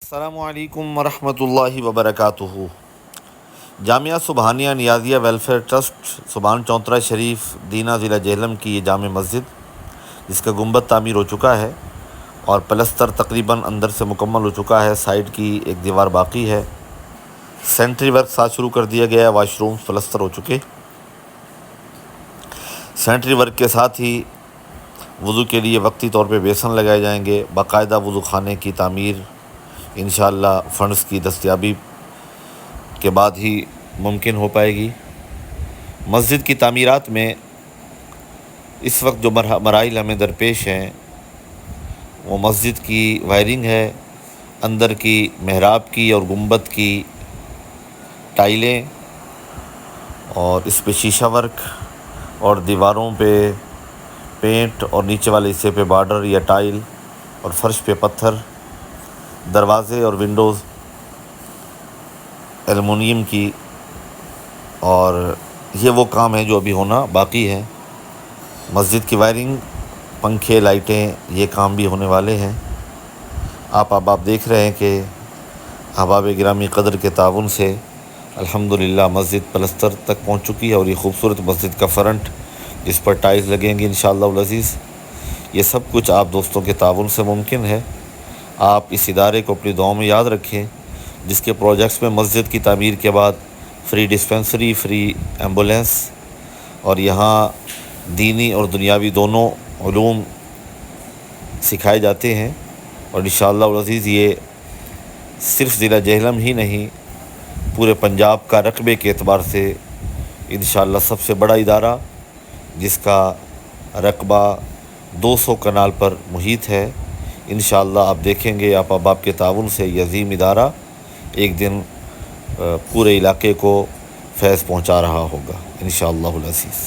السلام علیکم ورحمۃ اللہ وبرکاتہ۔ جامعہ سبحانیہ نیازیہ ویلفیئر ٹرسٹ سبحان چونترا شریف دینہ ضلع جہلم کی یہ جامع مسجد جس کا گنبد تعمیر ہو چکا ہے اور پلستر تقریباً اندر سے مکمل ہو چکا ہے، سائڈ کی ایک دیوار باقی ہے، سینٹری ورک ساتھ شروع کر دیا گیا ہے، واش روم پلستر ہو چکے۔ سینٹری ورک کے ساتھ ہی وضو کے لیے وقتی طور پہ بیسن لگائے جائیں گے، باقاعدہ وضو خانے کی تعمیر انشاءاللہ فنڈز کی دستیابی کے بعد ہی ممکن ہو پائے گی۔ مسجد کی تعمیرات میں اس وقت جو مراحل ہمیں درپیش ہیں وہ مسجد کی وائرنگ ہے، اندر کی محراب کی اور گنبد کی ٹائلیں اور اس پہ شیشہ ورک اور دیواروں پہ پینٹ اور نیچے والے حصے پہ بارڈر یا ٹائل اور فرش پہ پتھر، دروازے اور ونڈوز ایلومینیم کی، اور یہ وہ کام ہے جو ابھی ہونا باقی ہے۔ مسجد کی وائرنگ، پنکھے، لائٹیں، یہ کام بھی ہونے والے ہیں۔ آپ دیکھ رہے ہیں کہ احباب گرامی قدر کے تعاون سے الحمدللہ مسجد پلستر تک پہنچ چکی ہے، اور یہ خوبصورت مسجد کا فرنٹ جس پر ٹائلز لگیں گے انشاءاللہ العزیز، یہ سب کچھ آپ دوستوں کے تعاون سے ممکن ہے۔ آپ اس ادارے کو اپنی دعاؤں میں یاد رکھیں جس کے پروجیکٹس میں مسجد کی تعمیر کے بعد فری ڈسپنسری، فری ایمبولینس، اور یہاں دینی اور دنیاوی دونوں علوم سکھائے جاتے ہیں، اور انشاءاللہ العزیز یہ صرف ضلع جہلم ہی نہیں پورے پنجاب کا رقبے کے اعتبار سے انشاءاللہ سب سے بڑا ادارہ جس کا رقبہ 200 کنال پر محیط ہے۔ انشاءاللہ آپ دیکھیں گے آپ احباب کے تعاون سے یہ عظیم ادارہ ایک دن پورے علاقے کو فیض پہنچا رہا ہوگا انشاءاللہ العزیز۔